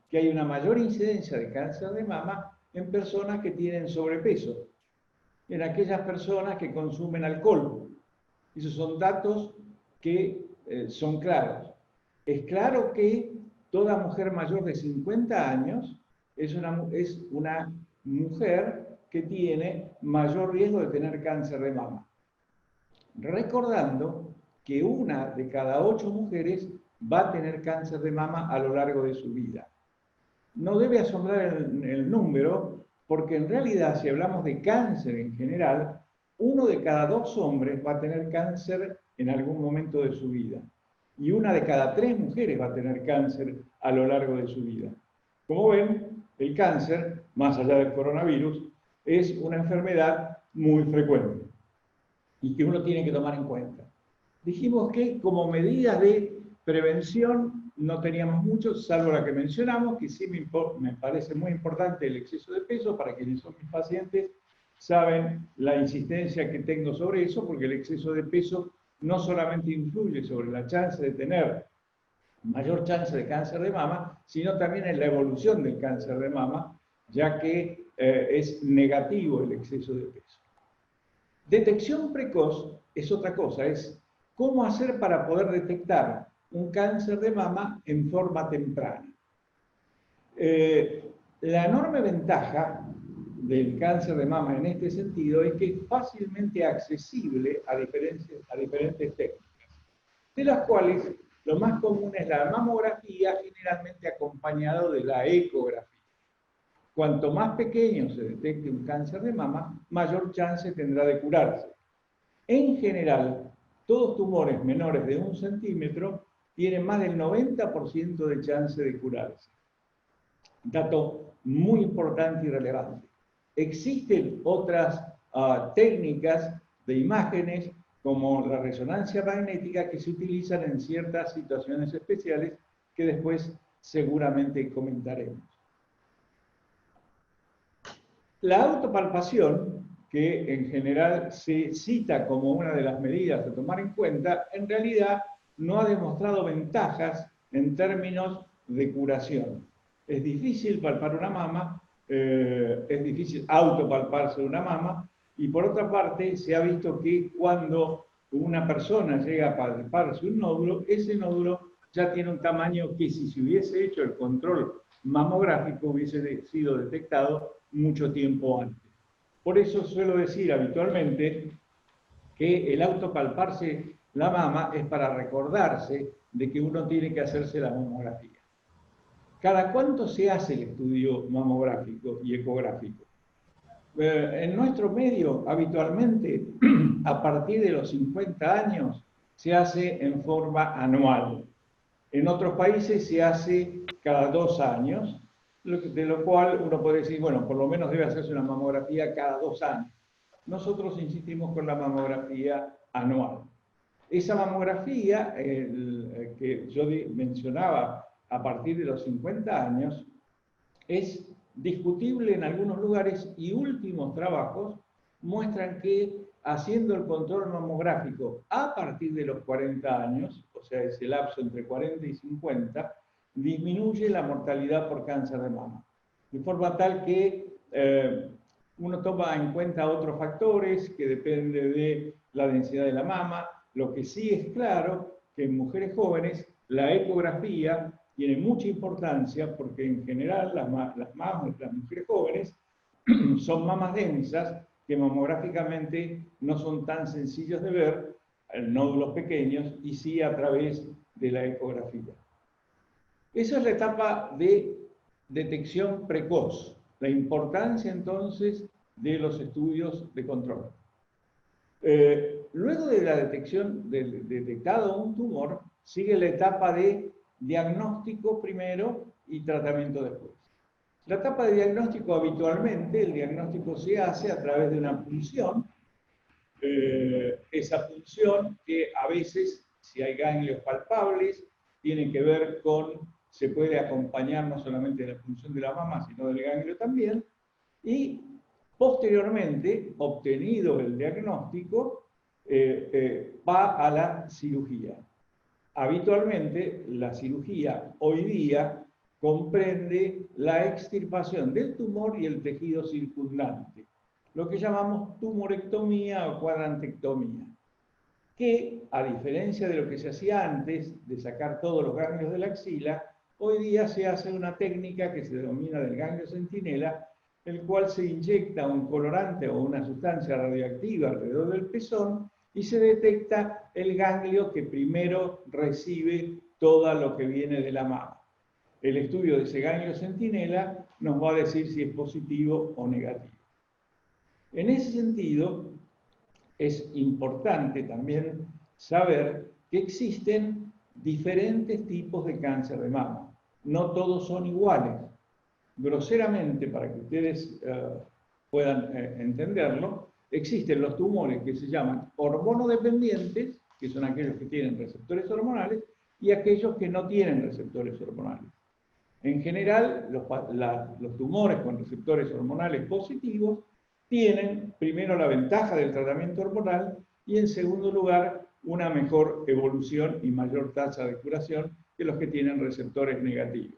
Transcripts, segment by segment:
que hay una mayor incidencia de cáncer de mama en personas que tienen sobrepeso, en aquellas personas que consumen alcohol. Esos son datos que son claros. Es claro que toda mujer mayor de 50 años es una mujer que tiene mayor riesgo de tener cáncer de mama. Recordando que una de cada 8 mujeres va a tener cáncer de mama a lo largo de su vida. No debe asombrar el número, porque en realidad, si hablamos de cáncer en general, 1 de cada 2 hombres va a tener cáncer en algún momento de su vida. Y 1 de cada 3 mujeres va a tener cáncer a lo largo de su vida. Como ven, el cáncer, más allá del coronavirus, es una enfermedad muy frecuente y que uno tiene que tomar en cuenta. Dijimos que como medidas de prevención no teníamos mucho, salvo la que mencionamos, que sí me parece muy importante el exceso de peso. Para quienes son mis pacientes saben la insistencia que tengo sobre eso, porque el exceso de peso no solamente influye sobre la chance de tener mayor chance de cáncer de mama, sino también en la evolución del cáncer de mama, ya que es negativo el exceso de peso. Detección precoz es otra cosa, es cómo hacer para poder detectar un cáncer de mama en forma temprana. La enorme ventaja del cáncer de mama en este sentido es que es fácilmente accesible a diferentes técnicas, de las cuales lo más común es la mamografía, generalmente acompañado de la ecografía. Cuanto más pequeño se detecte un cáncer de mama, mayor chance tendrá de curarse. En general, todos tumores menores de 1 centímetro tienen más del 90% de chance de curarse. Dato muy importante y relevante. Existen otras técnicas de imágenes, como la resonancia magnética, que se utilizan en ciertas situaciones especiales que después seguramente comentaremos. La autopalpación, que en general se cita como una de las medidas a tomar en cuenta, en realidad no ha demostrado ventajas en términos de curación. Es difícil palpar una mama, es difícil autopalparse una mama, y por otra parte se ha visto que cuando una persona llega a palparse un nódulo, ese nódulo ya tiene un tamaño que si se hubiese hecho el control mamográfico hubiese sido detectado mucho tiempo antes. Por eso suelo decir habitualmente que el autopalparse la mama es para recordarse de que uno tiene que hacerse la mamografía. ¿Cada cuánto se hace el estudio mamográfico y ecográfico? En nuestro medio, habitualmente, a partir de los 50 años, se hace en forma anual. En otros países se hace cada 2 años, de lo cual uno puede decir, bueno, por lo menos debe hacerse una mamografía cada 2 años. Nosotros insistimos con la mamografía anual. Esa mamografía, que yo mencionaba a partir de los 50 años, es discutible en algunos lugares, y últimos trabajos muestran que haciendo el control mamográfico a partir de los 40 años, o sea, ese lapso entre 40 y 50, disminuye la mortalidad por cáncer de mama. De forma tal que uno toma en cuenta otros factores que dependen de la densidad de la mama. Lo que sí es claro que en mujeres jóvenes la ecografía tiene mucha importancia, porque en general las mamas de las mujeres jóvenes son mamas densas que mamográficamente no son tan sencillos de ver, nódulos pequeños, y sí a través de la ecografía. Esa es la etapa de detección precoz, la importancia entonces de los estudios de control. Luego de la detección, de detectado un tumor, sigue la etapa de diagnóstico primero y tratamiento después. La etapa de diagnóstico, habitualmente, el diagnóstico se hace a través de una punción. Esa punción, que a veces, si hay ganglios palpables, tiene que ver con, se puede acompañar no solamente de la punción de la mama, sino del ganglio también, y posteriormente, obtenido el diagnóstico, va a la cirugía. Habitualmente, la cirugía hoy día comprende la extirpación del tumor y el tejido circundante, lo que llamamos tumorectomía o cuadrantectomía, que, a diferencia de lo que se hacía antes, de sacar todos los ganglios de la axila, hoy día se hace una técnica que se denomina del ganglio centinela, el cual se inyecta un colorante o una sustancia radioactiva alrededor del pezón y se detecta el ganglio que primero recibe todo lo que viene de la mama. El estudio de ese ganglio centinela nos va a decir si es positivo o negativo. En ese sentido, es importante también saber que existen diferentes tipos de cáncer de mama. No todos son iguales. Groseramente, para que ustedes puedan entenderlo, existen los tumores que se llaman hormonodependientes, que son aquellos que tienen receptores hormonales, y aquellos que no tienen receptores hormonales. En general, los tumores con receptores hormonales positivos tienen, primero, la ventaja del tratamiento hormonal y, en segundo lugar, una mejor evolución y mayor tasa de curación que los que tienen receptores negativos.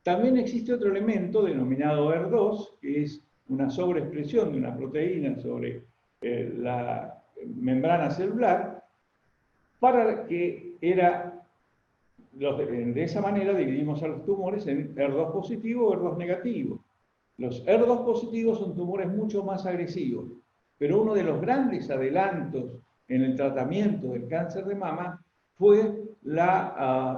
También existe otro elemento denominado HER2, que es una sobreexpresión de una proteína sobre la membrana celular, para que de esa manera dividimos a los tumores en HER2 positivo o HER2 negativo. Los HER2 positivos son tumores mucho más agresivos, pero uno de los grandes adelantos en el tratamiento del cáncer de mama fue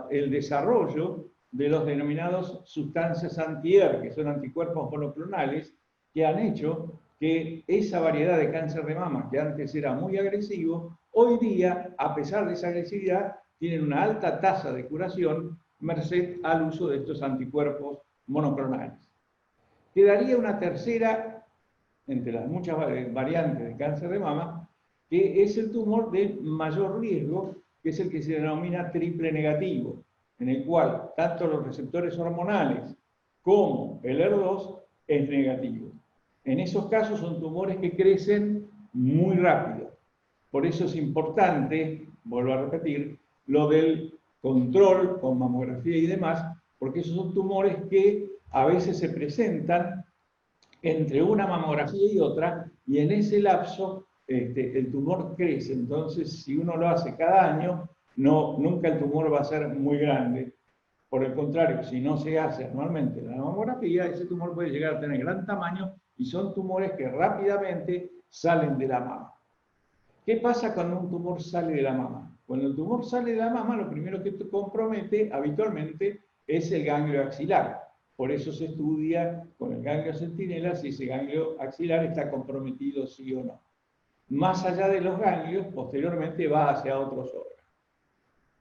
el desarrollo de los denominados sustancias anti-ER, que son anticuerpos monoclonales, que han hecho que esa variedad de cáncer de mama, que antes era muy agresivo, hoy día, a pesar de esa agresividad, tienen una alta tasa de curación merced al uso de estos anticuerpos monoclonales. Quedaría una tercera, entre las muchas variantes de cáncer de mama, que es el tumor de mayor riesgo, que es el que se denomina triple negativo, en el cual tanto los receptores hormonales como el HER2 es negativo. En esos casos son tumores que crecen muy rápido. Por eso es importante, vuelvo a repetir, lo del control con mamografía y demás, porque esos son tumores que a veces se presentan entre una mamografía y otra, y en ese lapso el tumor crece. Entonces, si uno lo hace cada año, nunca el tumor va a ser muy grande. Por el contrario, si no se hace anualmente la mamografía, ese tumor puede llegar a tener gran tamaño y son tumores que rápidamente salen de la mama. ¿Qué pasa cuando un tumor sale de la mama? Cuando el tumor sale de la mama, lo primero que compromete habitualmente es el ganglio axilar. Por eso se estudia con el ganglio centinela si ese ganglio axilar está comprometido sí o no. Más allá de los ganglios, posteriormente va hacia otros órganos,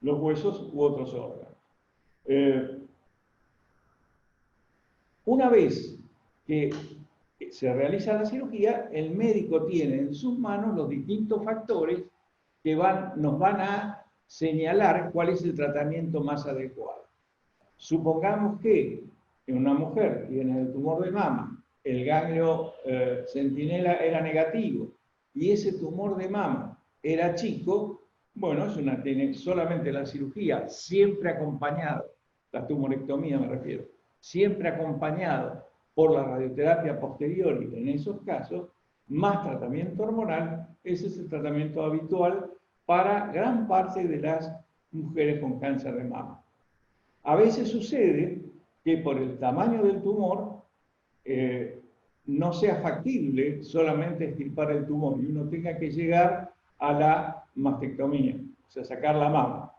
los huesos u otros órganos. Una vez que se realiza la cirugía, el médico tiene en sus manos los distintos factores que nos van a señalar cuál es el tratamiento más adecuado. Supongamos que en una mujer tiene el tumor de mama, el ganglio centinela era negativo y ese tumor de mama era chico, bueno, tiene solamente la cirugía, siempre acompañado, la tumorectomía me refiero, siempre acompañado por la radioterapia posterior y en esos casos, más tratamiento hormonal, ese es el tratamiento habitual para gran parte de las mujeres con cáncer de mama. A veces sucede que por el tamaño del tumor no sea factible solamente extirpar el tumor y uno tenga que llegar a la mastectomía, o sea, sacar la mama.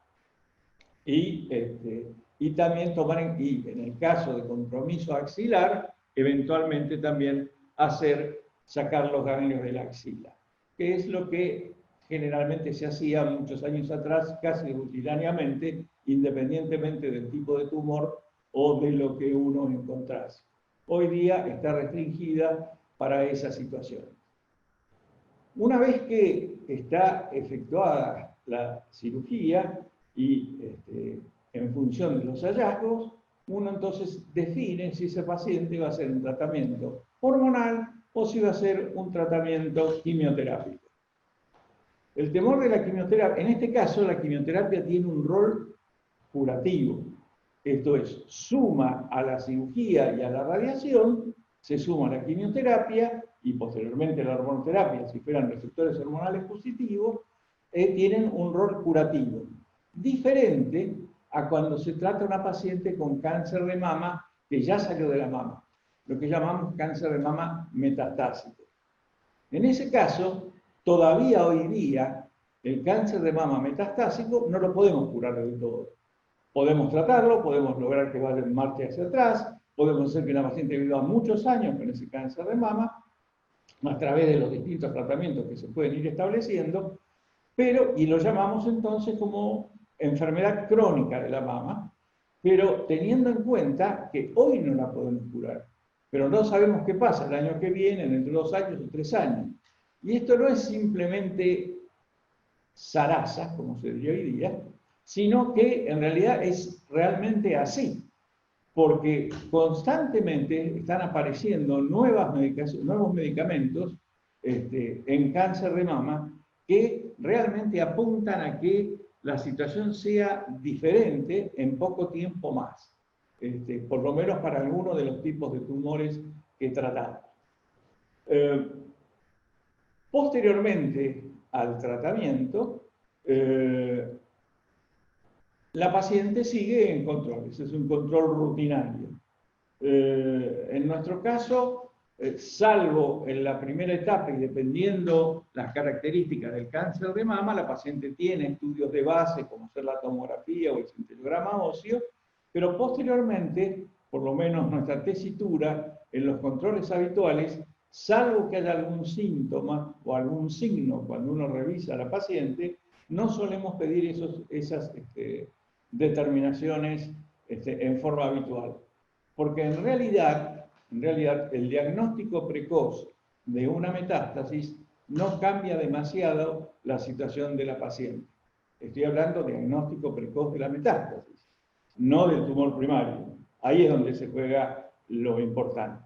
Y también en el caso de compromiso axilar, eventualmente también sacar los ganglios de la axila, que es lo que generalmente se hacía muchos años atrás, casi rutinariamente, independientemente del tipo de tumor o de lo que uno encontrase. Hoy día está restringida para esa situación. Una vez que está efectuada la cirugía y en función de los hallazgos, uno entonces define si ese paciente va a hacer un tratamiento hormonal o si va a hacer un tratamiento quimioterápico. El temor de la quimioterapia, en este caso la quimioterapia tiene un rol curativo. esto es, suma a la cirugía y a la radiación, se suma la quimioterapia y posteriormente la hormonoterapia, si fueran receptores hormonales positivos, tienen un rol curativo. Diferente a cuando se trata una paciente con cáncer de mama que ya salió de la mama, lo que llamamos cáncer de mama metastásico. En ese caso, todavía hoy día, el cáncer de mama metastásico no lo podemos curar del todo. Podemos tratarlo, podemos lograr que vaya en marcha hacia atrás, podemos hacer que la paciente viva muchos años con ese cáncer de mama, a través de los distintos tratamientos que se pueden ir estableciendo, y lo llamamos entonces como enfermedad crónica de la mama, pero teniendo en cuenta que hoy no la podemos curar, pero no sabemos qué pasa el año que viene, dentro de 2 años o 3 años. Y esto no es simplemente zaraza, como se diría hoy día, sino que en realidad es realmente así, porque constantemente están apareciendo nuevos medicamentos en cáncer de mama que realmente apuntan a que la situación sea diferente en poco tiempo más, por lo menos para algunos de los tipos de tumores que tratamos. Posteriormente al tratamiento, la paciente sigue en control, ese es un control rutinario. En nuestro caso, salvo en la primera etapa y dependiendo las características del cáncer de mama, la paciente tiene estudios de base como ser la tomografía o el cintilograma óseo, pero posteriormente, por lo menos nuestra tesitura, en los controles habituales, salvo que haya algún síntoma o algún signo cuando uno revisa a la paciente, no solemos pedir esas determinaciones en forma habitual. Porque en realidad el diagnóstico precoz de una metástasis no cambia demasiado la situación de la paciente. Estoy hablando de diagnóstico precoz de la metástasis, no del tumor primario. Ahí es donde se juega lo importante.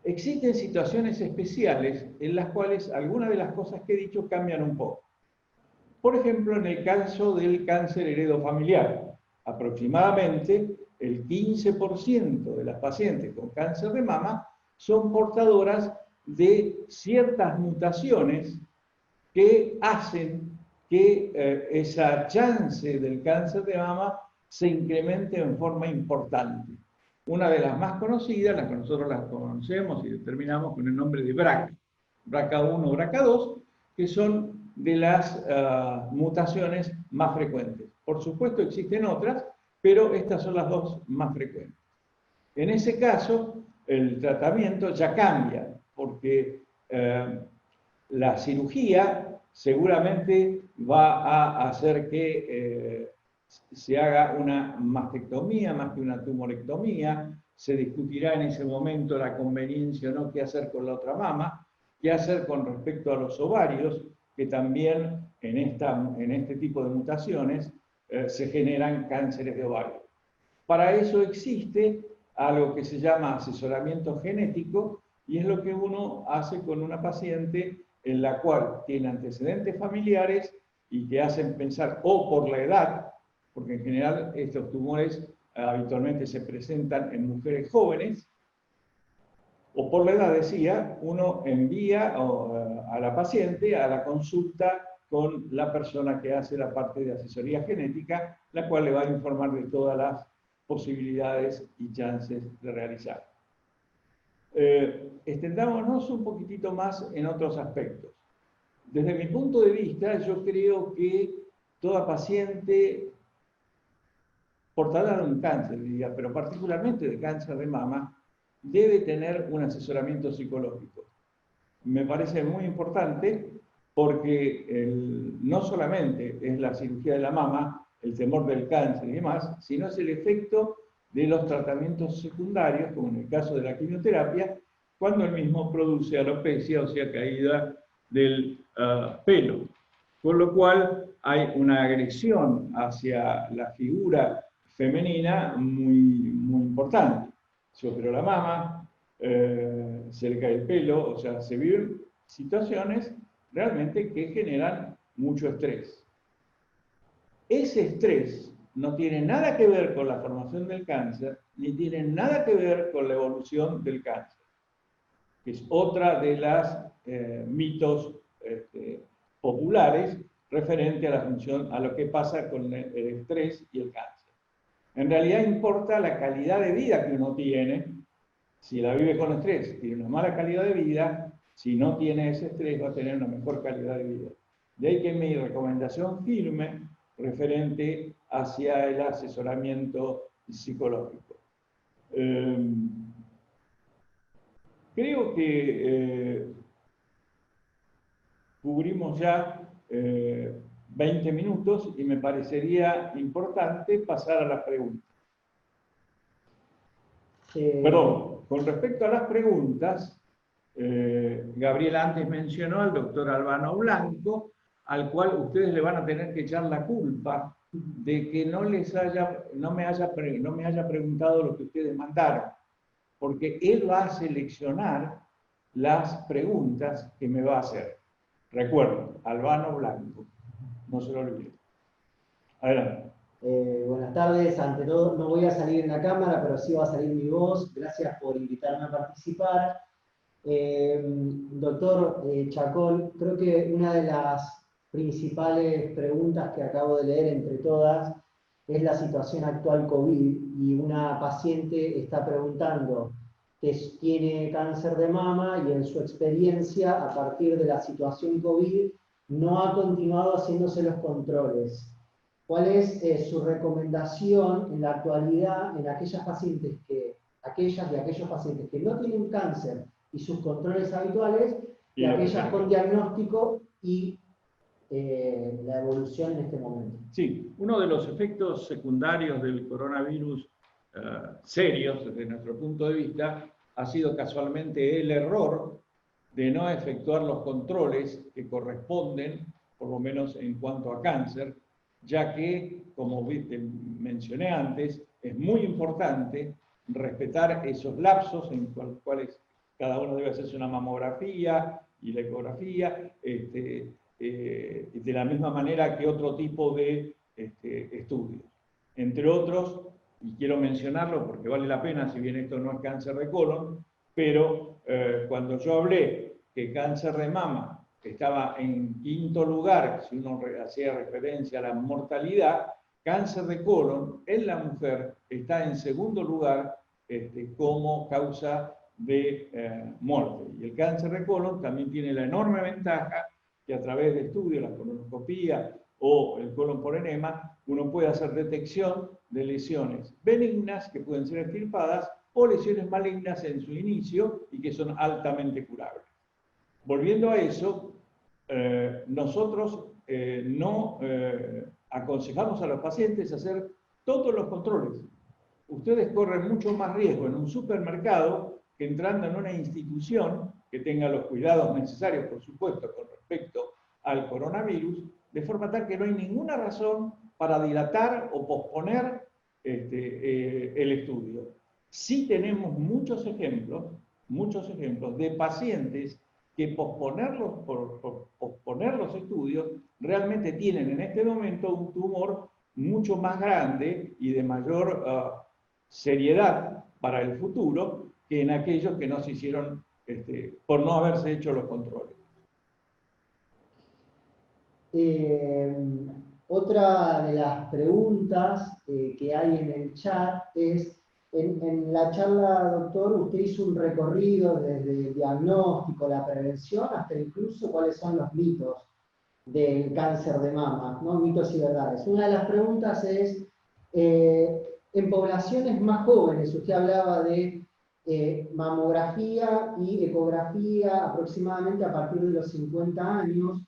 Existen situaciones especiales en las cuales algunas de las cosas que he dicho cambian un poco. Por ejemplo, en el caso del cáncer heredofamiliar, aproximadamente el 15% de las pacientes con cáncer de mama son portadoras de ciertas mutaciones que hacen que esa chance del cáncer de mama se incremente en forma importante. Una de las más conocidas, las que nosotros las conocemos y determinamos con el nombre de BRCA, BRCA1, BRCA2, que son de las mutaciones más frecuentes. Por supuesto existen otras, pero estas son las 2 más frecuentes. En ese caso, el tratamiento ya cambia, porque la cirugía seguramente va a hacer que se haga una mastectomía más que una tumorectomía, se discutirá en ese momento la conveniencia o no qué hacer con la otra mama, qué hacer con respecto a los ovarios, que también en este tipo de mutaciones se generan cánceres de ovario. Para eso existe algo que se llama asesoramiento genético y es lo que uno hace con una paciente en la cual tiene antecedentes familiares y que hacen pensar o por la edad, porque en general estos tumores habitualmente se presentan en mujeres jóvenes, o por la edad, decía, uno envía a la paciente a la consulta con la persona que hace la parte de asesoría genética, la cual le va a informar de todas las posibilidades y chances de realizar. Extendámonos un poquitito más en otros aspectos. Desde mi punto de vista, yo creo que toda paciente portadora de un cáncer, diría, pero particularmente de cáncer de mama, debe tener un asesoramiento psicológico. Me parece muy importante porque no solamente es la cirugía de la mama, el temor del cáncer y demás, sino es el efecto de los tratamientos secundarios, como en el caso de la quimioterapia, cuando el mismo produce alopecia, o sea, caída del pelo. Con lo cual hay una agresión hacia la figura femenina muy importante. Se operó la mama, se le cae el pelo, o sea, se viven situaciones realmente que generan mucho estrés. Ese estrés no tiene nada que ver con la formación del cáncer, ni tiene nada que ver con la evolución del cáncer, que es otra de las mitos populares referente a la función, a lo que pasa con el estrés y el cáncer. En realidad importa la calidad de vida que uno tiene. Si la vive con estrés, tiene una mala calidad de vida. Si no tiene ese estrés, va a tener una mejor calidad de vida. De ahí que mi recomendación firme referente hacia el asesoramiento psicológico. Creo que cubrimos ya 20 minutos y me parecería importante pasar a las preguntas. Perdón, con respecto a las preguntas, Gabriela antes mencionó al doctor Albano Blanco, al cual ustedes le van a tener que echar la culpa de que no me haya preguntado lo que ustedes mandaron, porque él va a seleccionar las preguntas que me va a hacer. Recuerden, Albano Blanco, no se lo olviden. Adelante. Buenas tardes, ante todo no voy a salir en la cámara, pero sí va a salir mi voz. Gracias por invitarme a participar. Doctor Chacón, creo que una de las principales preguntas que acabo de leer entre todas es la situación actual COVID, y una paciente está preguntando que tiene cáncer de mama y en su experiencia a partir de la situación COVID no ha continuado haciéndose los controles. ¿Cuál es su recomendación en la actualidad en aquellos pacientes que no tienen cáncer y sus controles habituales, y aquellas con diagnóstico y la evolución en este momento? Sí, uno de los efectos secundarios del coronavirus serios desde nuestro punto de vista ha sido casualmente el error de no efectuar los controles que corresponden, por lo menos en cuanto a cáncer, ya que, como mencioné antes, es muy importante respetar esos lapsos en los cuales cada uno debe hacerse una mamografía y la ecografía, de la misma manera que otro tipo de estudios. Entre otros, y quiero mencionarlo porque vale la pena, si bien esto no es cáncer de colon, pero cuando yo hablé que cáncer de mama estaba en quinto lugar, si uno hacía referencia a la mortalidad, cáncer de colon en la mujer está en segundo lugar como causa de muerte. Y el cáncer de colon también tiene la enorme ventaja que a través de estudios, la colonoscopía o el colon por enema, uno puede hacer detección de lesiones benignas que pueden ser extirpadas o lesiones malignas en su inicio y que son altamente curables. Volviendo a eso, nosotros no aconsejamos a los pacientes hacer todos los controles. Ustedes corren mucho más riesgo en un supermercado que entrando en una institución que tenga los cuidados necesarios, por supuesto, con respecto al coronavirus, de forma tal que no hay ninguna razón para dilatar o posponer el estudio. Sí tenemos muchos ejemplos de pacientes que posponer los estudios realmente tienen en este momento un tumor mucho más grande y de mayor seriedad para el futuro que en aquellos que no se hicieron por no haberse hecho los controles. Otra de las preguntas que hay en el chat es, en la charla, doctor, usted hizo un recorrido desde el diagnóstico, la prevención, hasta incluso cuáles son los mitos del cáncer de mama, ¿no? Mitos y verdades. Una de las preguntas es, en poblaciones más jóvenes, usted hablaba de mamografía y ecografía aproximadamente a partir de los 50 años,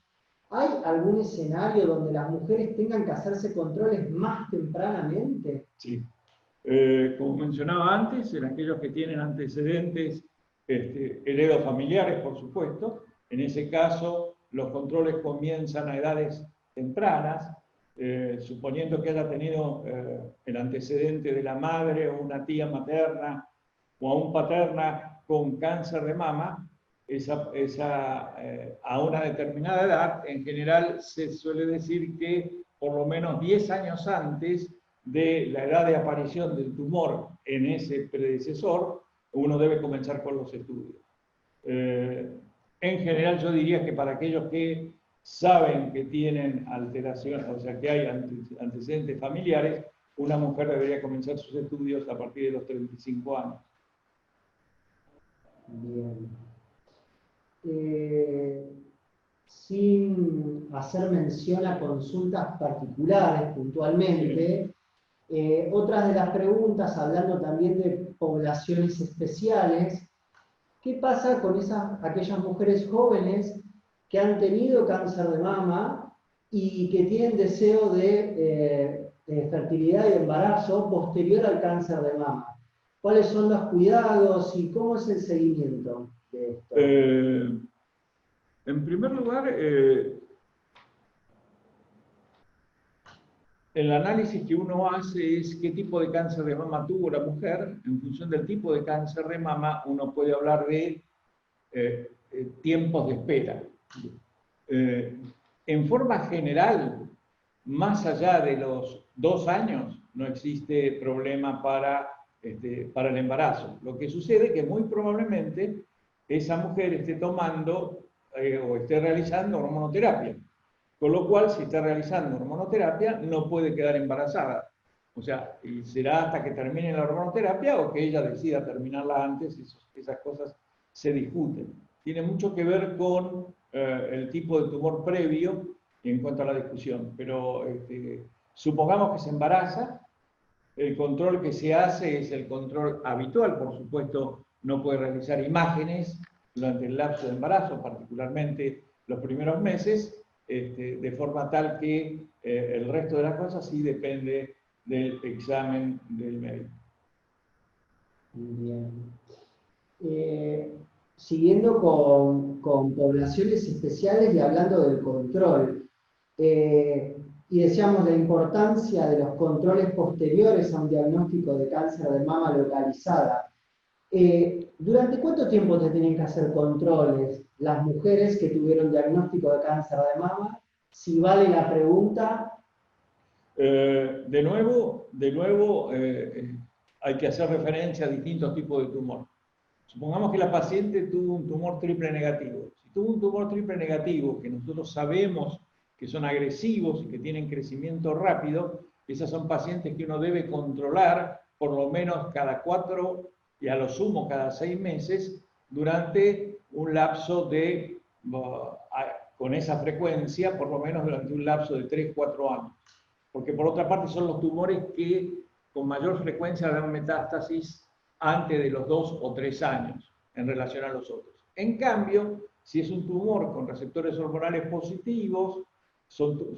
¿hay algún escenario donde las mujeres tengan que hacerse controles más tempranamente? Sí. Como mencionaba antes, en aquellos que tienen antecedentes heredofamiliares, por supuesto, en ese caso los controles comienzan a edades tempranas, suponiendo que haya tenido el antecedente de la madre o una tía materna o aún paterna con cáncer de mama, a una determinada edad, en general se suele decir que por lo menos 10 años antes de la edad de aparición del tumor en ese predecesor, uno debe comenzar con los estudios. En general yo diría que para aquellos que saben que tienen alteraciones, o sea que hay antecedentes familiares, una mujer debería comenzar sus estudios a partir de los 35 años. Bien. Sin hacer mención a consultas particulares puntualmente, otras de las preguntas, hablando también de poblaciones especiales, ¿qué pasa con aquellas mujeres jóvenes que han tenido cáncer de mama y que tienen deseo de fertilidad y embarazo posterior al cáncer de mama? ¿Cuáles son los cuidados y cómo es el seguimiento de esto? En primer lugar, el análisis que uno hace es qué tipo de cáncer de mama tuvo la mujer. En función del tipo de cáncer de mama, uno puede hablar de tiempos de espera. En forma general, más allá de los 2 años, no existe problema para el embarazo. Lo que sucede es que muy probablemente esa mujer esté tomando o esté realizando hormonoterapia. Con lo cual, si está realizando hormonoterapia, no puede quedar embarazada. O sea, y será hasta que termine la hormonoterapia o que ella decida terminarla antes, esas cosas se discuten. Tiene mucho que ver con el tipo de tumor previo en cuanto a la discusión. Pero supongamos que se embaraza, el control que se hace es el control habitual, por supuesto, no puede realizar imágenes durante el lapso de embarazo, particularmente los primeros meses, de forma tal que el resto de las cosas sí depende del examen del médico. Bien. Siguiendo con poblaciones especiales y hablando del control, y decíamos la importancia de los controles posteriores a un diagnóstico de cáncer de mama localizada. ¿Durante cuánto tiempo se tienen que hacer controles las mujeres que tuvieron diagnóstico de cáncer de mama? Si vale la pregunta. De nuevo, hay que hacer referencia a distintos tipos de tumor. Supongamos que la paciente tuvo un tumor triple negativo. Si tuvo un tumor triple negativo, que nosotros sabemos que son agresivos y que tienen crecimiento rápido, esas son pacientes que uno debe controlar por lo menos cada 4 y a lo sumo cada 6 meses durante un lapso de, con esa frecuencia, por lo menos durante un lapso de 3-4 años. Porque por otra parte son los tumores que con mayor frecuencia dan metástasis antes de los 2 o 3 años en relación a los otros. En cambio, si es un tumor con receptores hormonales positivos, son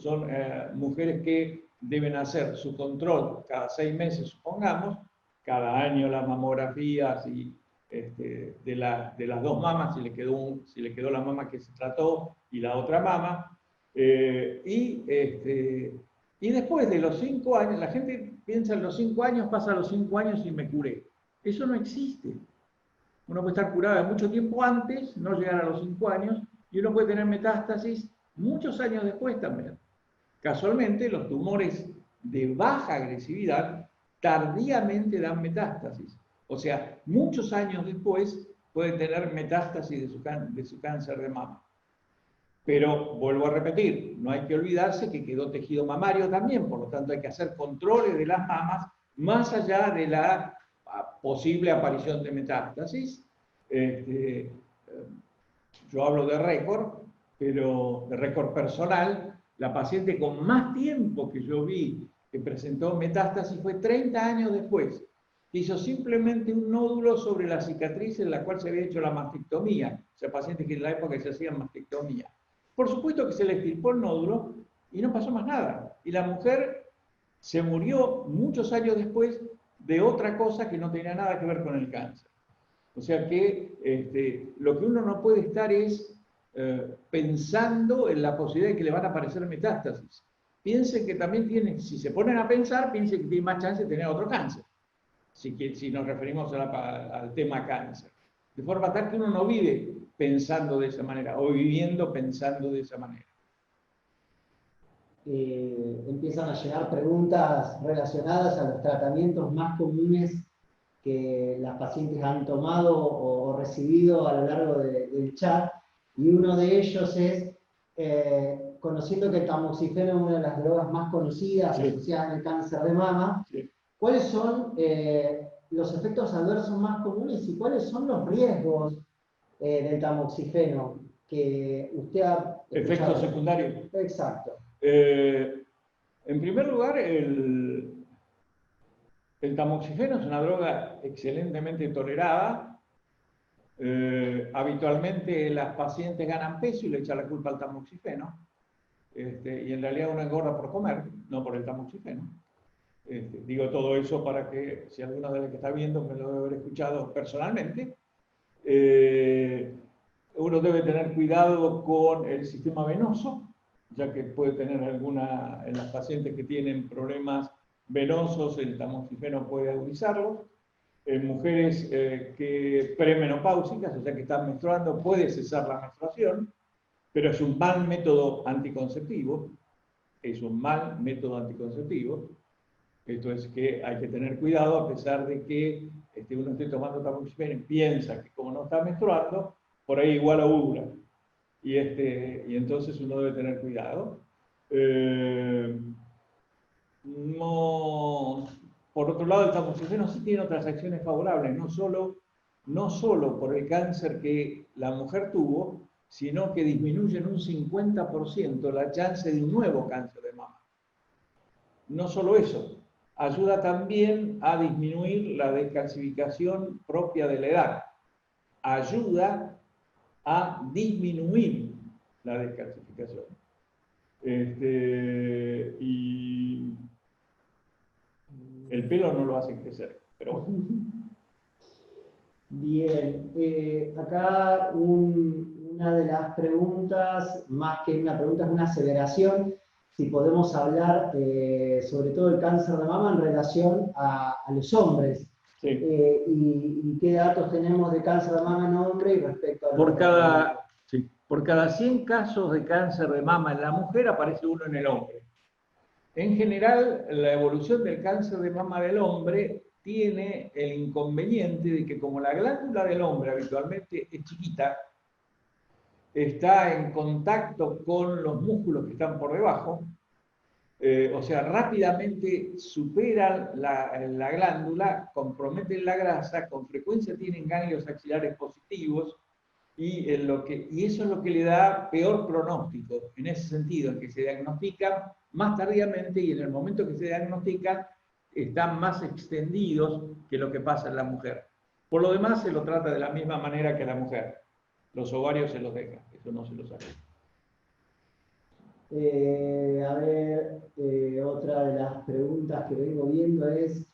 mujeres que deben hacer su control cada 6 meses, supongamos, cada año las mamografías y, de las 2 mamas, si le quedó la mama que se trató y la otra mama, y después de los 5 años, la gente piensa en los 5 años, pasa los 5 años y me curé. Eso no existe. Uno puede estar curado mucho tiempo antes, no llegar a los 5 años, y uno puede tener metástasis muchos años después también. Casualmente, los tumores de baja agresividad tardíamente dan metástasis. O sea, muchos años después pueden tener metástasis de su cáncer de mama. Pero, vuelvo a repetir, no hay que olvidarse que quedó tejido mamario también, por lo tanto hay que hacer controles de las mamas más allá de la posible aparición de metástasis. Yo hablo de récord, pero de récord personal. La paciente con más tiempo que yo vi que presentó metástasis fue 30 años después. Hizo simplemente un nódulo sobre la cicatriz en la cual se había hecho la mastectomía. O sea, pacientes que en la época se hacían mastectomía. Por supuesto que se le extirpó el nódulo y no pasó más nada. Y la mujer se murió muchos años después de otra cosa que no tenía nada que ver con el cáncer. O sea que lo que uno no puede estar es pensando en la posibilidad de que le van a aparecer metástasis. Piensen que también tiene, si se ponen a pensar, piensen que tiene más chance de tener otro cáncer, si nos referimos al tema cáncer. De forma tal que uno no vive pensando de esa manera, o viviendo pensando de esa manera. empiezan a llegar preguntas relacionadas a los tratamientos más comunes que las pacientes han tomado o recibido a lo largo del chat, y uno de ellos es, conociendo que el tamoxifeno es una de las drogas más conocidas asociadas al cáncer de mama, ¿cuáles son los efectos adversos más comunes y cuáles son los riesgos del tamoxifeno que usted ha escuchado? Efectos secundarios. Exacto. En primer lugar, el tamoxifeno es una droga excelentemente tolerada. Habitualmente las pacientes ganan peso y le echan la culpa al tamoxifeno. Y en realidad uno engorda por comer, no por el tamoxifeno. Digo todo eso para que, si alguno de los que está viendo me lo debe haber escuchado personalmente, uno debe tener cuidado con el sistema venoso, ya que puede tener alguna, en las pacientes que tienen problemas venosos, el tamoxifeno puede agudizarlo. En mujeres que premenopáusicas, o sea que están menstruando, puede cesar la menstruación, pero es un mal método anticonceptivo. Es un mal método anticonceptivo. Esto es que hay que tener cuidado, a pesar de que uno esté tomando tamoxifeno y piensa que como no está menstruando, por ahí igual ovula. Y entonces uno debe tener cuidado. No, por otro lado, el tamoxifeno sí tiene otras acciones favorables, no solo por el cáncer que la mujer tuvo, sino que disminuye en un 50% la chance de un nuevo cáncer de mama. No solo eso, ayuda también a disminuir la descalcificación propia de la edad. Ayuda a disminuir la descalcificación. Y el pelo no lo hace crecer, pero bueno. Bien, acá una de las preguntas, más que una pregunta, es una aseveración, si podemos hablar sobre todo el cáncer de mama en relación a los hombres. Sí. Y qué datos tenemos de cáncer de mama en hombre y respecto a... Por cada 100 casos de cáncer de mama en la mujer aparece uno en el hombre. En general, la evolución del cáncer de mama del hombre tiene el inconveniente de que como la glándula del hombre habitualmente es chiquita, está en contacto con los músculos que están por debajo, o sea, rápidamente superan la glándula, comprometen la grasa, con frecuencia tienen ganglios axilares positivos, y eso es lo que le da peor pronóstico, en ese sentido, en que se diagnostican más tardíamente y en el momento que se diagnostican están más extendidos que lo que pasa en la mujer. Por lo demás, se lo trata de la misma manera que a la mujer. Los ovarios se los dejan, eso no se lo saca. Otra de las preguntas que vengo viendo es,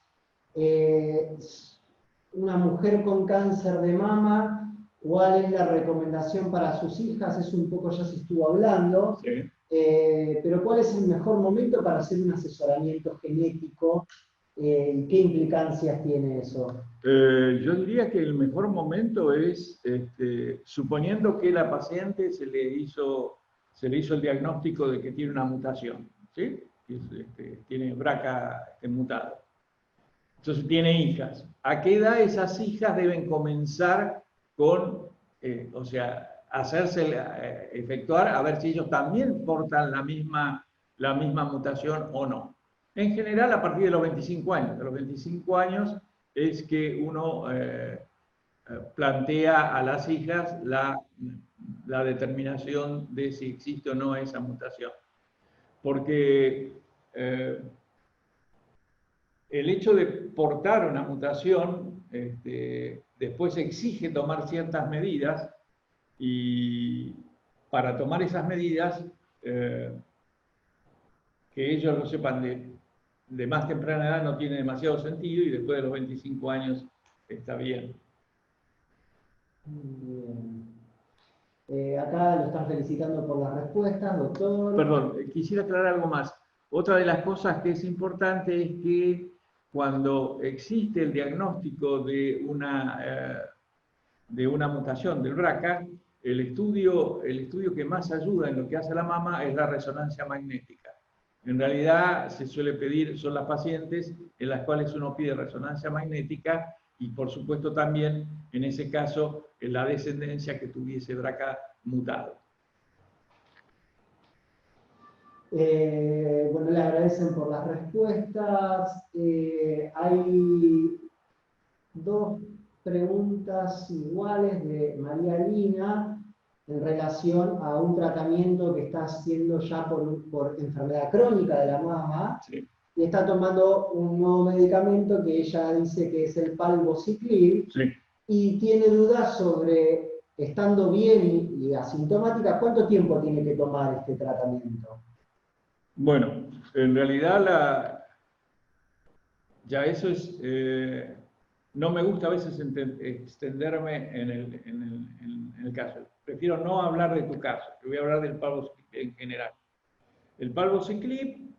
una mujer con cáncer de mama, ¿cuál es la recomendación para sus hijas? Es un poco, ya se estuvo hablando, sí. Pero ¿cuál es el mejor momento para hacer un asesoramiento genético? ¿Qué implicancias tiene eso? Yo diría que el mejor momento es, suponiendo que la paciente se le hizo el diagnóstico de que tiene una mutación, ¿sí? Tiene BRCA mutado. Entonces tiene hijas. ¿A qué edad esas hijas deben comenzar con, efectuar, a ver si ellos también portan la misma mutación o no? En general, a partir de los 25 años. De los 25 años es que uno plantea a las hijas la determinación de si existe o no esa mutación. Porque el hecho de portar una mutación después exige tomar ciertas medidas, y para tomar esas medidas, que ellos lo sepan de más temprana edad no tiene demasiado sentido, y después de los 25 años está bien. Bien. Acá lo están felicitando por las respuestas, doctor. Perdón, quisiera aclarar algo más. Otra de las cosas que es importante es que cuando existe el diagnóstico de una mutación del BRCA, el estudio que más ayuda en lo que hace la mama es la resonancia magnética. En realidad se suele pedir, son las pacientes en las cuales uno pide resonancia magnética y por supuesto también en ese caso en la descendencia que tuviese BRCA mutado. Bueno, le agradecen por las respuestas. Hay dos preguntas iguales de María Lina en relación a un tratamiento que está haciendo ya por enfermedad crónica de la mama. Sí. Y está tomando un nuevo medicamento que ella dice que es el palbociclib. Sí. Y tiene dudas sobre, estando bien y asintomática, ¿cuánto tiempo tiene que tomar este tratamiento? Bueno, en realidad ya eso es, no me gusta a veces extenderme en el caso. Prefiero no hablar de tu caso, te voy a hablar del palbociclib en general. El palbociclib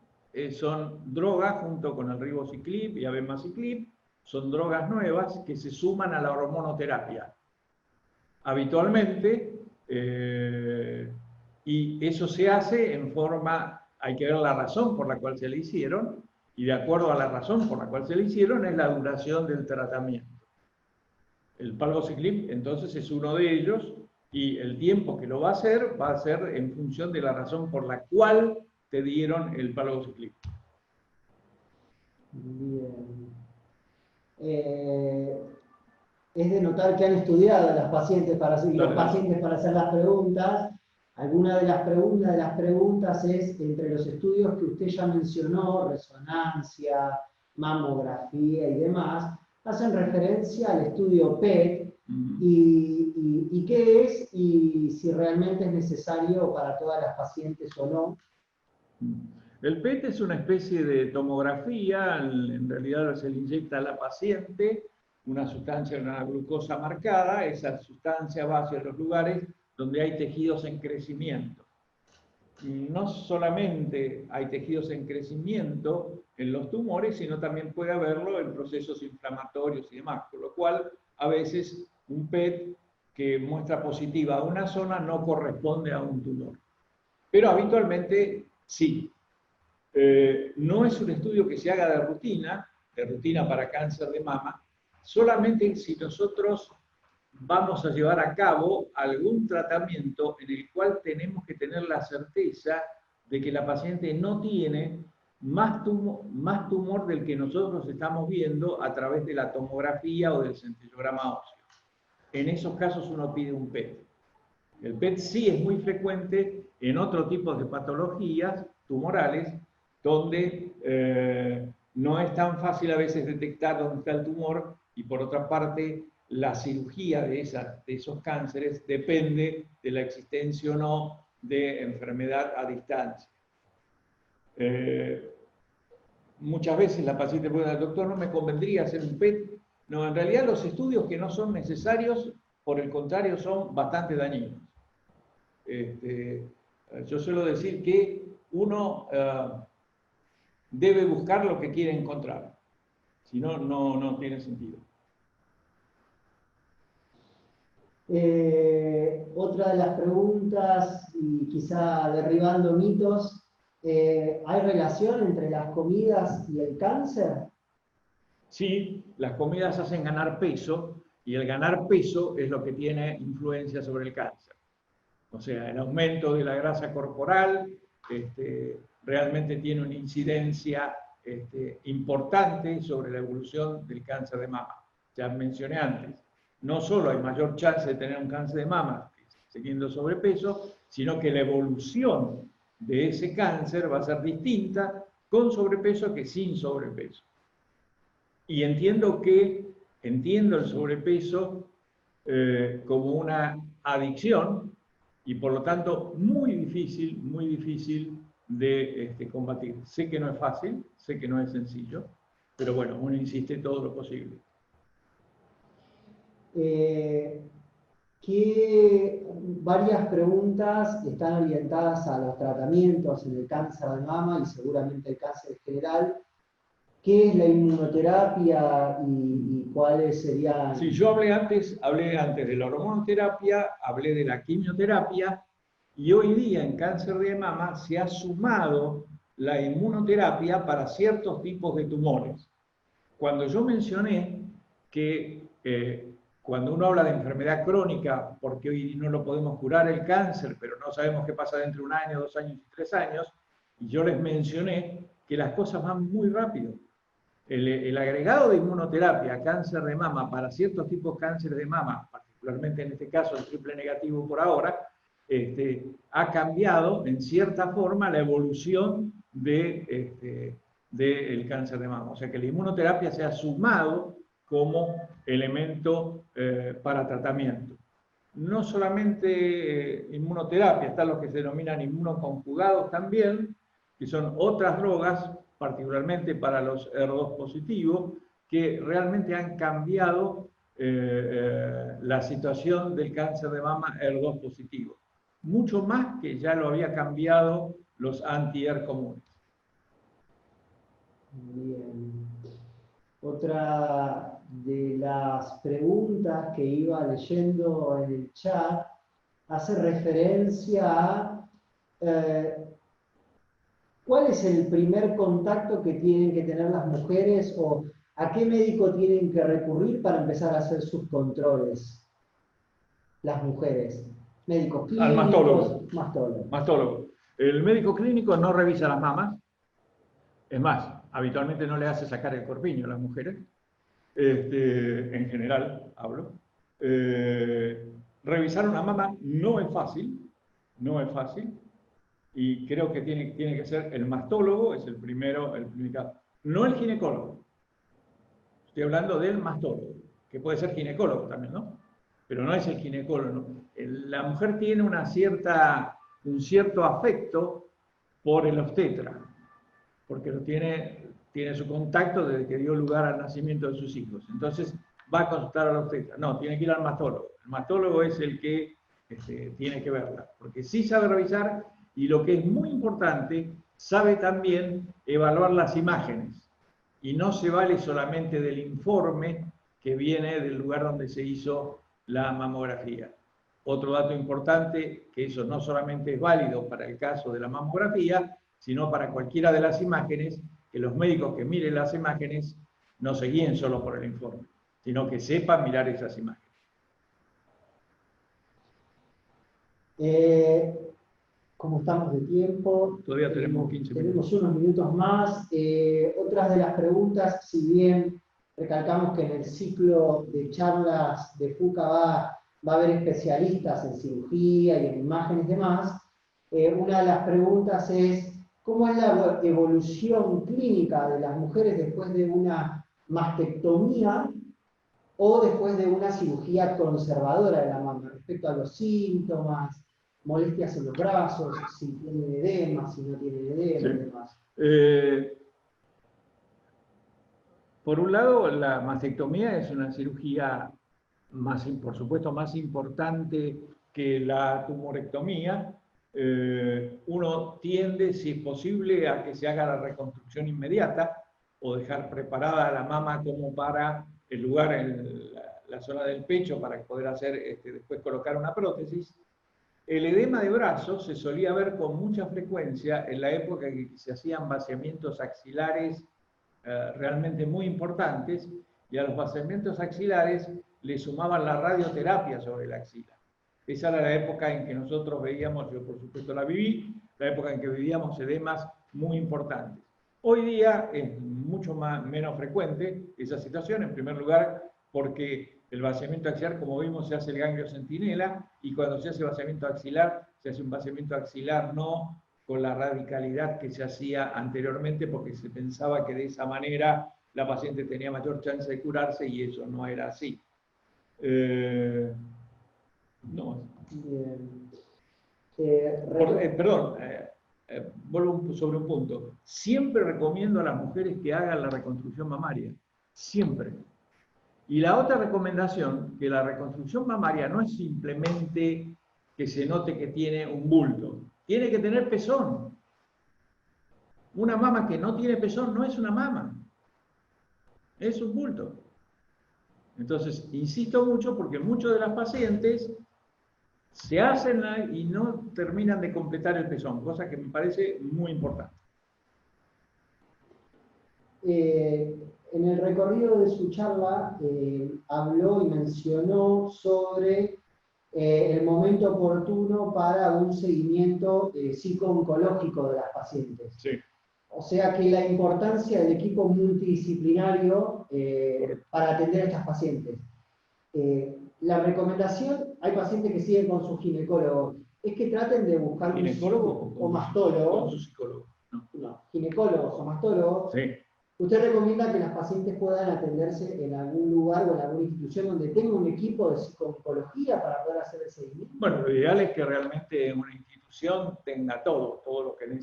son drogas junto con el ribociclib y abemaciclib, son drogas nuevas que se suman a la hormonoterapia. Habitualmente, y eso se hace en forma, hay que ver la razón por la cual se le hicieron, y de acuerdo a la razón por la cual se le hicieron es la duración del tratamiento. El palbociclib entonces es uno de ellos, y el tiempo que lo va a ser en función de la razón por la cual te dieron el palbociclib. Bien. Es de notar que han estudiado las pacientes los pacientes para hacer las preguntas. Alguna de las preguntas es, entre los estudios que usted ya mencionó, resonancia, mamografía y demás, hacen referencia al estudio PET y qué es y si realmente es necesario para todas las pacientes o no. El PET es una especie de tomografía, en realidad se le inyecta a la paciente una sustancia, una glucosa marcada, esa sustancia va hacia los lugares donde hay tejidos en crecimiento. No solamente hay tejidos en crecimiento en los tumores, sino también puede haberlo en procesos inflamatorios y demás, por lo cual a veces un PET que muestra positiva a una zona no corresponde a un tumor. Pero habitualmente sí. No es un estudio que se haga de rutina para cáncer de mama, solamente si nosotros vamos a llevar a cabo algún tratamiento en el cual tenemos que tener la certeza de que la paciente no tiene más tumor del que nosotros estamos viendo a través de la tomografía o del centellograma óseo. En esos casos uno pide un PET. El PET sí es muy frecuente en otro tipo de patologías tumorales, donde no es tan fácil a veces detectar dónde está el tumor, y por otra parte la cirugía de esos cánceres depende de la existencia o no de enfermedad a distancia. Muchas veces la paciente puede decir, doctor, ¿no me convendría hacer un PET? No, en realidad los estudios que no son necesarios, por el contrario, son bastante dañinos. Yo suelo decir que uno debe buscar lo que quiere encontrar, si no, no tiene sentido. Otra de las preguntas, y quizá derribando mitos, ¿hay relación entre las comidas y el cáncer? Sí, las comidas hacen ganar peso, y el ganar peso es lo que tiene influencia sobre el cáncer. O sea, el aumento de la grasa corporal realmente tiene una incidencia importante sobre la evolución del cáncer de mama. Ya mencioné antes, no solo hay mayor chance de tener un cáncer de mama teniendo sobrepeso, sino que la evolución de ese cáncer va a ser distinta con sobrepeso que sin sobrepeso. Y entiendo el sobrepeso como una adicción, y por lo tanto muy difícil de combatir. Sé que no es fácil, sé que no es sencillo, pero bueno, uno insiste todo lo posible. Varias preguntas están orientadas a los tratamientos en el cáncer de mama y seguramente el cáncer en general. ¿Qué es la inmunoterapia y cuáles serían? Sí, yo hablé antes de la hormonoterapia, hablé de la quimioterapia, y hoy día en cáncer de mama se ha sumado la inmunoterapia para ciertos tipos de tumores. Cuando yo mencioné que cuando uno habla de enfermedad crónica, porque hoy no lo podemos curar el cáncer, pero no sabemos qué pasa dentro de 1 año, 2 años y 3 años, y yo les mencioné que las cosas van muy rápido. El agregado de inmunoterapia a cáncer de mama para ciertos tipos de cáncer de mama, particularmente en este caso el triple negativo por ahora, ha cambiado en cierta forma la evolución del cáncer de mama. O sea que la inmunoterapia se ha sumado como elemento para tratamiento. No solamente inmunoterapia, están los que se denominan inmunoconjugados también, que son otras drogas, particularmente para los HER2 positivos, que realmente han cambiado la situación del cáncer de mama HER2 positivo. Mucho más que ya lo había cambiado los anti-HER comunes. Bien. Otra de las preguntas que iba leyendo en el chat hace referencia a ¿cuál es el primer contacto que tienen que tener las mujeres o a qué médico tienen que recurrir para empezar a hacer sus controles las mujeres? ¿Médicos clínicos? Al mastólogo. Mastólogo. Mastólogo. El médico clínico no revisa las mamas. Es más, habitualmente no le hace sacar el corpiño a las mujeres. En general, hablo. Revisar una mama no es fácil. No es fácil. Y creo que tiene que ser el mastólogo, es el primero, el primer, no el ginecólogo. Estoy hablando del mastólogo, que puede ser ginecólogo también, ¿no? Pero no es el ginecólogo. ¿No? La mujer tiene un cierto afecto por el obstetra, porque tiene su contacto desde que dio lugar al nacimiento de sus hijos. Entonces va a consultar al obstetra. No, tiene que ir al mastólogo. El mastólogo es el que tiene que verla, porque sí sabe revisar. Y lo que es muy importante, sabe también evaluar las imágenes. Y no se vale solamente del informe que viene del lugar donde se hizo la mamografía. Otro dato importante, que eso no solamente es válido para el caso de la mamografía, sino para cualquiera de las imágenes, que los médicos que miren las imágenes no se guíen solo por el informe, sino que sepan mirar esas imágenes. ¿Cómo estamos de tiempo? Todavía tenemos 15 minutos. Tenemos unos minutos más. Otras de las preguntas, si bien recalcamos que en el ciclo de charlas de FUCA va a haber especialistas en cirugía y en imágenes y demás, una de las preguntas es, ¿cómo es la evolución clínica de las mujeres después de una mastectomía o después de una cirugía conservadora de la mama, respecto a los síntomas, molestias en los brazos, si tienen edema, si no tienen edema y demás? Por un lado, la mastectomía es una cirugía, por supuesto, más importante que la tumorectomía. Uno tiende, si es posible, a que se haga la reconstrucción inmediata o dejar preparada la mama como para el lugar en la zona del pecho para poder hacer, después colocar una prótesis. El edema de brazos se solía ver con mucha frecuencia en la época en que se hacían vaciamientos axilares realmente muy importantes, y a los vaciamientos axilares le sumaban la radioterapia sobre la axila. Esa era la época en que nosotros veíamos, yo por supuesto la viví, la época en que vivíamos edemas muy importantes. Hoy día es mucho menos frecuente esa situación, en primer lugar porque el vaciamiento axilar, como vimos, se hace el ganglio centinela, y cuando se hace vaciamiento axilar, se hace un vaciamiento axilar no con la radicalidad que se hacía anteriormente, porque se pensaba que de esa manera la paciente tenía mayor chance de curarse, y eso no era así. No. Vuelvo sobre un punto. Siempre recomiendo a las mujeres que hagan la reconstrucción mamaria. Siempre. Y la otra recomendación, que la reconstrucción mamaria no es simplemente que se note que tiene un bulto. Tiene que tener pezón. Una mama que no tiene pezón no es una mama. Es un bulto. Entonces, insisto mucho porque muchas de las pacientes se hacen y no terminan de completar el pezón, cosa que me parece muy importante. En el recorrido de su charla habló y mencionó sobre el momento oportuno para un seguimiento psico-oncológico de las pacientes. Sí. O sea que la importancia del equipo multidisciplinario para atender a estas pacientes. La recomendación, hay pacientes que siguen con su ginecólogo, es que traten de buscar ¿Ginecólogo o mastólogo. Con su psicólogo. No, ginecólogos o mastólogos. Sí. ¿Usted recomienda que las pacientes puedan atenderse en algún lugar o en alguna institución donde tenga un equipo de psico-oncología para poder hacer el seguimiento? Bueno, lo ideal es que realmente una institución tenga todo lo que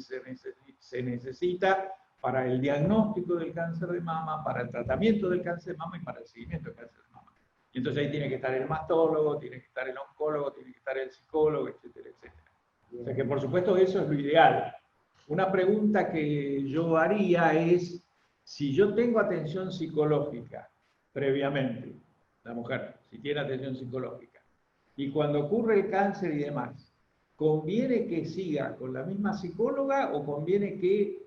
se necesita para el diagnóstico del cáncer de mama, para el tratamiento del cáncer de mama y para el seguimiento del cáncer de mama. Y entonces ahí tiene que estar el mastólogo, tiene que estar el oncólogo, tiene que estar el psicólogo, etcétera, etcétera. O sea que por supuesto eso es lo ideal. Una pregunta que yo haría es, si yo tengo atención psicológica previamente, la mujer, si tiene atención psicológica, y cuando ocurre el cáncer y demás, ¿conviene que siga con la misma psicóloga o conviene que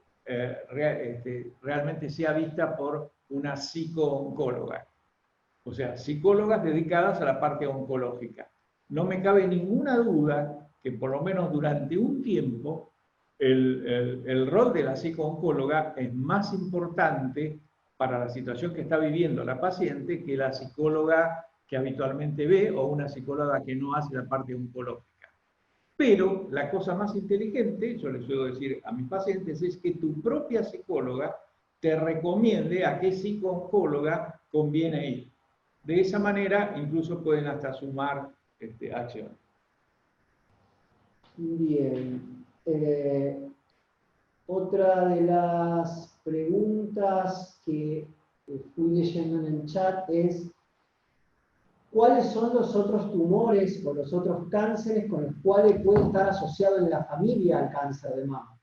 realmente sea vista por una psico-oncóloga? O sea, psicólogas dedicadas a la parte oncológica. No me cabe ninguna duda que por lo menos durante un tiempo el rol de la psico-oncóloga es más importante para la situación que está viviendo la paciente que la psicóloga que habitualmente ve o una psicóloga que no hace la parte oncológica. Pero la cosa más inteligente, yo les suelo decir a mis pacientes, es que tu propia psicóloga te recomiende a qué psico-oncóloga conviene ir. De esa manera incluso pueden hasta sumar acción. Bien. Otra de las preguntas que fui leyendo en el chat es ¿cuáles son los otros tumores o los otros cánceres con los cuales puede estar asociado en la familia el cáncer de mama?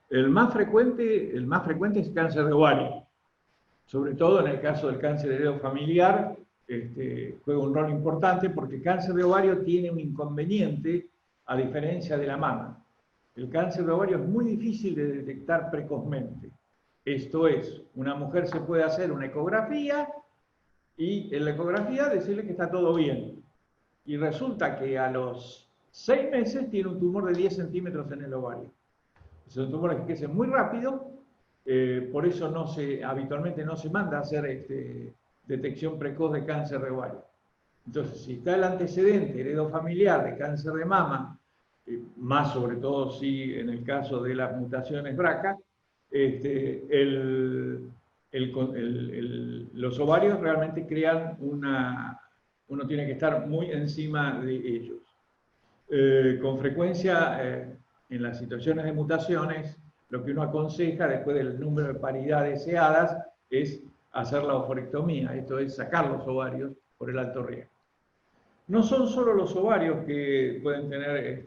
El más frecuente es cáncer de ovario. Sobre todo en el caso del cáncer heredofamiliar, juega un rol importante porque el cáncer de ovario tiene un inconveniente a diferencia de la mama. El cáncer de ovario es muy difícil de detectar precozmente. Esto es, una mujer se puede hacer una ecografía y en la ecografía decirle que está todo bien. Y resulta que a los 6 meses tiene un tumor de 10 centímetros en el ovario. Son tumores que crecen muy rápido, por eso habitualmente no se manda a hacer detección precoz de cáncer de ovario. Entonces, si está el antecedente heredofamiliar de cáncer de mama, más sobre todo si en el caso de las mutaciones BRCA, los ovarios realmente crean uno tiene que estar muy encima de ellos. Con frecuencia, en las situaciones de mutaciones, lo que uno aconseja después del número de paridades deseadas es hacer la ovarectomía, esto es sacar los ovarios por el alto riesgo. No son solo los ovarios que pueden tener,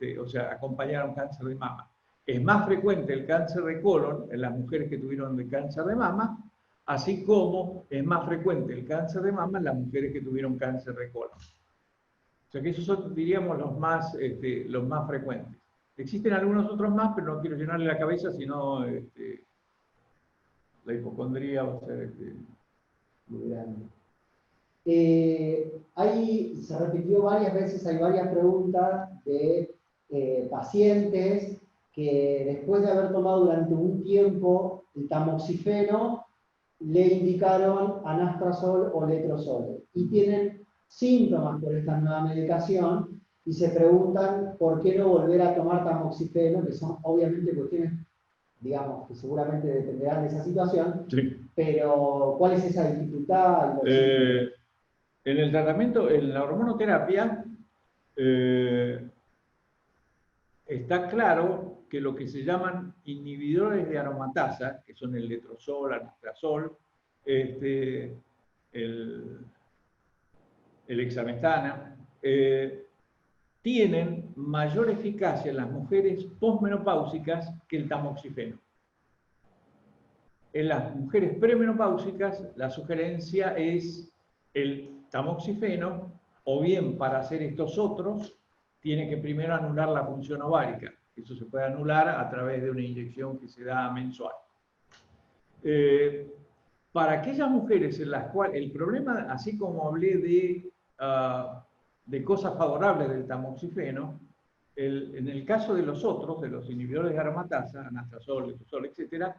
acompañar a un cáncer de mama. Es más frecuente el cáncer de colon en las mujeres que tuvieron el cáncer de mama, así como es más frecuente el cáncer de mama en las mujeres que tuvieron cáncer de colon. O sea que esos son, diríamos, los más frecuentes. Existen algunos otros más, pero no quiero llenarle la cabeza, sino la hipocondría va a ser muy grande. Se repitió varias veces, hay varias preguntas de pacientes que después de haber tomado durante un tiempo el tamoxifeno, le indicaron anastrozol o letrozol y tienen síntomas por esta nueva medicación y se preguntan por qué no volver a tomar tamoxifeno, que son obviamente cuestiones, digamos, que seguramente dependerán de esa situación, sí. Pero ¿cuál es esa dificultad? En el tratamiento, en la hormonoterapia, está claro que lo que se llaman inhibidores de aromatasa, que son el letrozol, anastrozol, el hexamestana, tienen mayor eficacia en las mujeres posmenopáusicas que el tamoxifeno. En las mujeres premenopáusicas, la sugerencia es el tamoxifeno, o bien para hacer estos otros, tiene que primero anular la función ovárica. Eso se puede anular a través de una inyección que se da mensual. Para aquellas mujeres en las cuales el problema, así como hablé de cosas favorables del tamoxifeno, en el caso de los otros, de los inhibidores de aromatasa, anastrozol, letrozol, etcétera,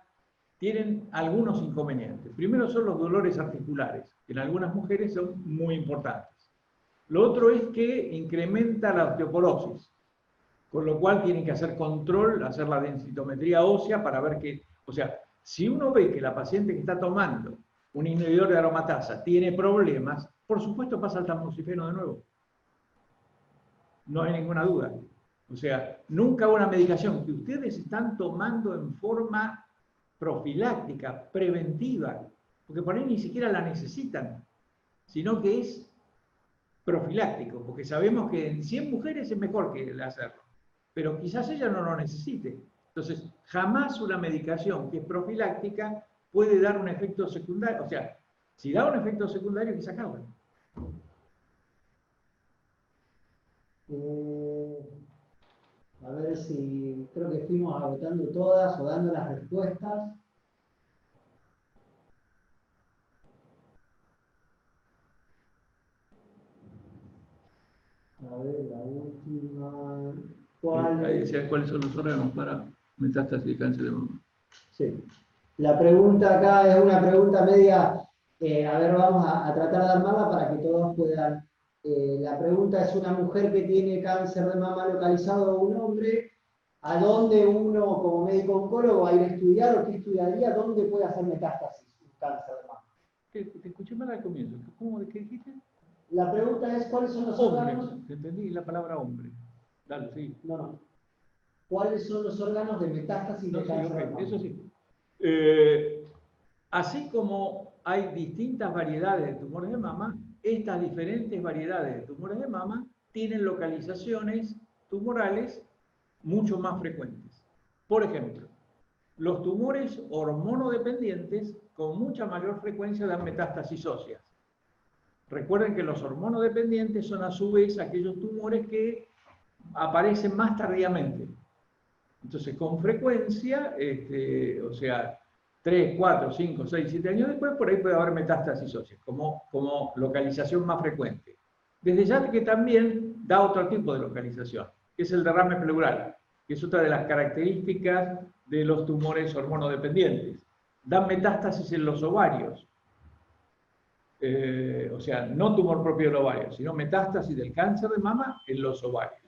tienen algunos inconvenientes. Primero son los dolores articulares, que en algunas mujeres son muy importantes. Lo otro es que incrementa la osteoporosis, con lo cual tienen que hacer control, hacer la densitometría ósea para ver que, o sea, si uno ve que la paciente que está tomando un inhibidor de aromatasa tiene problemas, por supuesto pasa al tamoxifeno de nuevo. No hay ninguna duda. O sea, nunca una medicación que ustedes están tomando en forma profiláctica, preventiva, porque por ahí ni siquiera la necesitan, sino que es profiláctico, porque sabemos que en 100 mujeres es mejor que hacerlo, pero quizás ella no lo necesite. Entonces, jamás una medicación que es profiláctica puede dar un efecto secundario. O sea, si da un efecto secundario, que se acaba. A ver si creo que fuimos agotando todas o dando las respuestas. A ver, la última. Ahí decía cuáles son los órganos para metástasis de cáncer de mama. Sí. La pregunta acá es una pregunta media. A ver, vamos a tratar de armarla para que todos puedan. La pregunta es: una mujer que tiene cáncer de mama localizado o un hombre, ¿a dónde uno como médico oncólogo va a ir a estudiar o qué estudiaría? ¿Dónde puede hacer metástasis un cáncer de mama? Te escuché mal al comienzo. ¿Cómo? ¿Qué dijiste? La pregunta es: ¿cuáles son los Hombre, órganos? te entendí la palabra hombre. Dale, sí. No. ¿Cuáles son los órganos de metástasis de cáncer de mama? Eso sí. Así como hay distintas variedades de tumores de mama, estas diferentes variedades de tumores de mama tienen localizaciones tumorales mucho más frecuentes. Por ejemplo, los tumores hormonodependientes con mucha mayor frecuencia dan metástasis óseas. Recuerden que los hormonodependientes son a su vez aquellos tumores que aparecen más tardíamente. Entonces, con frecuencia, o sea, 3, 4, 5, 6, 7 años después, por ahí puede haber metástasis óseas, como localización más frecuente. Desde ya que también da otro tipo de localización, que es el derrame pleural, que es otra de las características de los tumores hormonodependientes. Dan metástasis en los ovarios. O sea, no tumor propio del ovario, sino metástasis del cáncer de mama en los ovarios.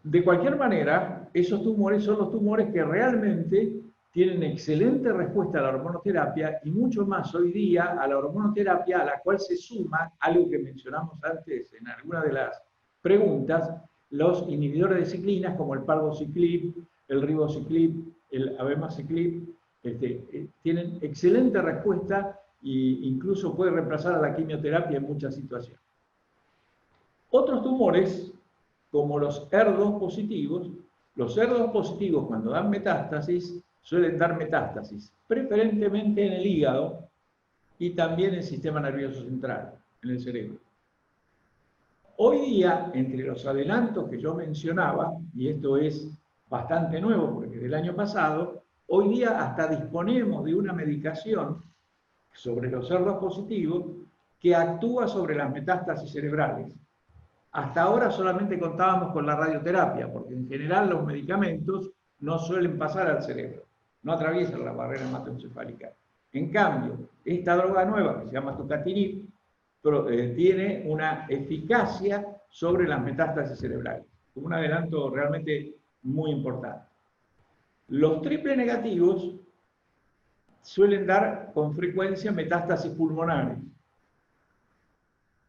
De cualquier manera, esos tumores son los tumores que realmente tienen excelente respuesta a la hormonoterapia y mucho más hoy día a la hormonoterapia, a la cual se suma algo que mencionamos antes en alguna de las preguntas, los inhibidores de ciclinas como el palbociclib, el ribociclib, el abemaciclib, tienen excelente respuesta e incluso puede reemplazar a la quimioterapia en muchas situaciones. Otros tumores, como los HER2 positivos cuando dan metástasis, suelen dar metástasis, preferentemente en el hígado y también en el sistema nervioso central, en el cerebro. Hoy día, entre los adelantos que yo mencionaba, y esto es bastante nuevo porque del año pasado, hoy día hasta disponemos de una medicación sobre los HER2 positivos que actúa sobre las metástasis cerebrales. Hasta ahora solamente contábamos con la radioterapia, porque en general los medicamentos no suelen pasar al cerebro, no atraviesan la barrera hematoencefálica. En cambio, esta droga nueva, que se llama tucatinib, tiene una eficacia sobre las metástasis cerebrales, un adelanto realmente muy importante. Los triple negativos suelen dar con frecuencia metástasis pulmonares,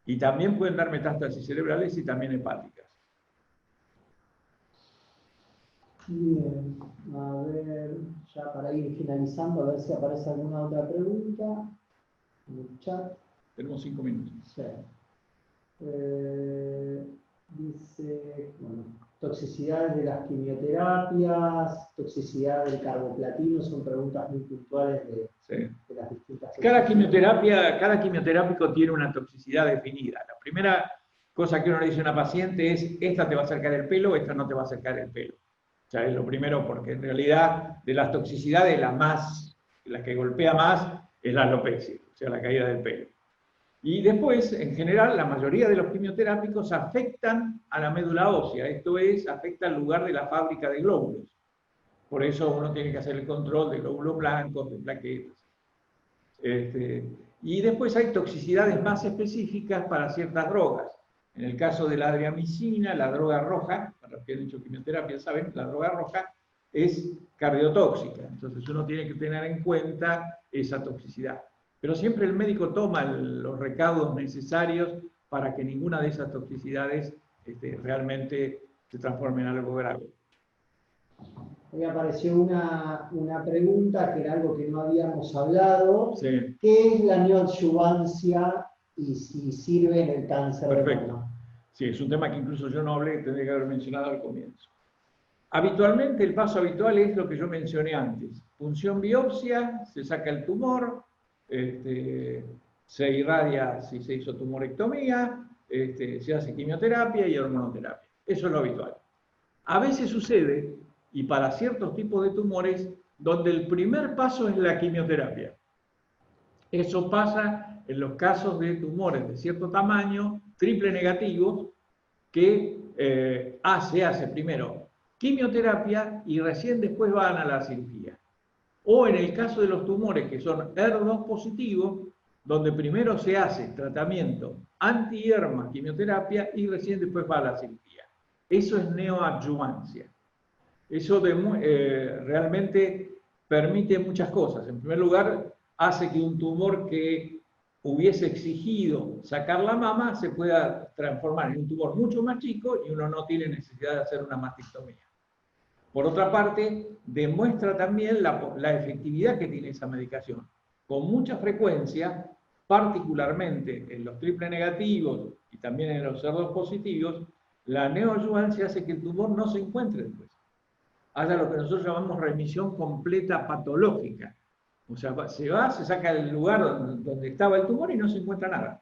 y también pueden dar metástasis cerebrales y también hepáticas. Bien, a ver, ya para ir finalizando, a ver si aparece alguna otra pregunta en el chat. Tenemos 5 minutos. Sí. Dice, bueno, toxicidad de las quimioterapias, toxicidad del carboplatino, son preguntas muy puntuales de las distintas. Cada quimioterápico tiene una toxicidad definida. La primera cosa que uno le dice a una paciente es: esta te va a acercar el pelo, esta no te va a acercar el pelo. O sea, es lo primero, porque en realidad de las toxicidades la que golpea más es la alopecia, o sea, la caída del pelo. Y después, en general, la mayoría de los quimioterápicos afectan a la médula ósea, esto es, afecta al lugar de la fábrica de glóbulos. Por eso uno tiene que hacer el control de glóbulos blancos, de plaquetas. Y después hay toxicidades más específicas para ciertas drogas. En el caso de la adriamicina, la droga roja, para los que han hecho quimioterapia saben, la droga roja es cardiotóxica. Entonces uno tiene que tener en cuenta esa toxicidad. Pero siempre el médico toma los recaudos necesarios para que ninguna de esas toxicidades realmente se transforme en algo grave. Ahí apareció una pregunta que era algo que no habíamos hablado. Sí. ¿Qué es la neoadjuvancia y si sirve en el cáncer de mama? Sí, es un tema que incluso yo no hablé, tendría que haber mencionado al comienzo. Habitualmente, el paso habitual es lo que yo mencioné antes. Punción biopsia, se saca el tumor, se irradia si se hizo tumorectomía, se hace quimioterapia y hormonoterapia. Eso es lo habitual. A veces sucede, y para ciertos tipos de tumores, donde el primer paso es la quimioterapia. Eso pasa en los casos de tumores de cierto tamaño, triple negativos, que se hace primero quimioterapia y recién después van a la cirugía. O en el caso de los tumores que son HER2 positivos, donde primero se hace tratamiento anti-HER2, quimioterapia, y recién después va a la cirugía. Eso es neoadjuvancia. Eso realmente permite muchas cosas. En primer lugar, hace que un tumor que hubiese exigido sacar la mama se pueda transformar en un tumor mucho más chico y uno no tiene necesidad de hacer una mastectomía. Por otra parte, demuestra también la efectividad que tiene esa medicación. Con mucha frecuencia, particularmente en los triple negativos y también en los HER2 positivos, la neoadjuvancia hace que el tumor no se encuentre después. Haya lo que nosotros llamamos remisión completa patológica. O sea, se saca el lugar donde estaba el tumor y no se encuentra nada.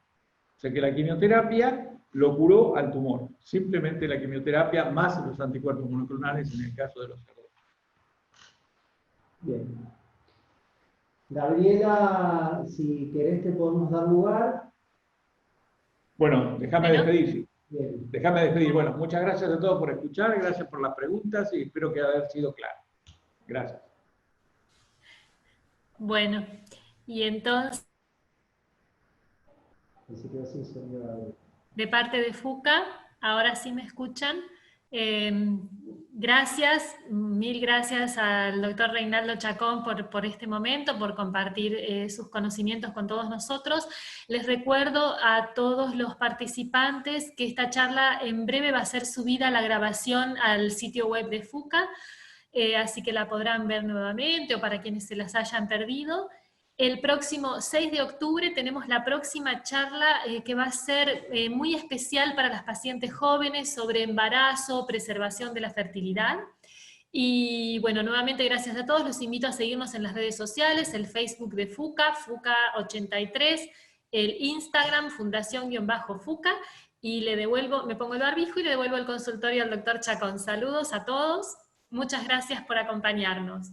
O sea que la quimioterapia lo curó al tumor. Simplemente la quimioterapia más los anticuerpos monoclonales en el caso de los HER2. Bien. Gabriela, si querés te podemos dar lugar. Bueno, déjame despedir, sí. Bien. Déjame despedir. Bueno, muchas gracias a todos por escuchar, gracias por las preguntas y espero que haya sido claro. Gracias. Bueno, y entonces, de parte de FUCA, ahora sí me escuchan. Gracias, mil gracias al doctor Reinaldo Chacón por este momento, por compartir sus conocimientos con todos nosotros. Les recuerdo a todos los participantes que esta charla en breve va a ser subida a la grabación al sitio web de FUCA, así que la podrán ver nuevamente o para quienes se las hayan perdido. El próximo 6 de octubre tenemos la próxima charla que va a ser muy especial para las pacientes jóvenes sobre embarazo, preservación de la fertilidad. Y bueno, nuevamente gracias a todos, los invito a seguirnos en las redes sociales, el Facebook de FUCA, FUCA83, el Instagram, Fundación-FUCA, y me pongo el barbijo y le devuelvo el consultorio al doctor Chacón. Saludos a todos, muchas gracias por acompañarnos.